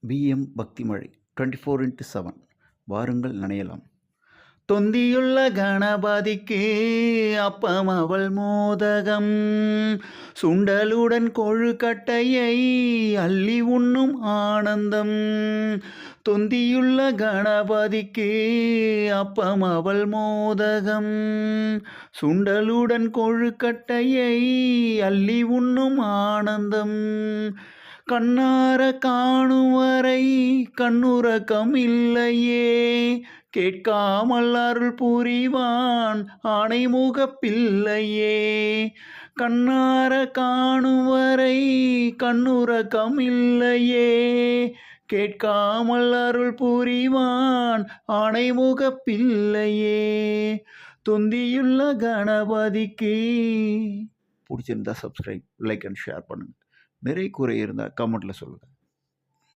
PM பக்திமழை 24x7 வாருங்கள் நனையலாம். தொந்தியுள்ள கணபதிக்கு அப்பம் அவள் மோதகம், சுண்டலுடன் கொழுக்கட்டையை அள்ளி உண்ணும் ஆனந்தம். தொந்தியுள்ள கணபதிக்கு அப்பம் அவள் மோதகம், சுண்டலுடன் கொழுக்கட்டையை அள்ளி உண்ணும் ஆனந்தம். கண்ணார காணும் வரை கண்ணுறக்கம் இல்லையே, கேட்காமல் அருள் புரிவான் ஆணைமுகப் பிள்ளையே. கண்ணார காணும் வரை கண்ணுறக்கம் இல்லையே, கேட்காமல் அருள் புரிவான் ஆணைமுகப் பிள்ளையே. தொந்தியுள்ள கணபதிக்கு. பிடிச்சிருந்தா சப்ஸ்கிரைப், லைக் அண்ட் ஷேர் பண்ணுங்கள். நிறை குறை இருந்தால் கமெண்ட்டில் சொல்லுங்கள்.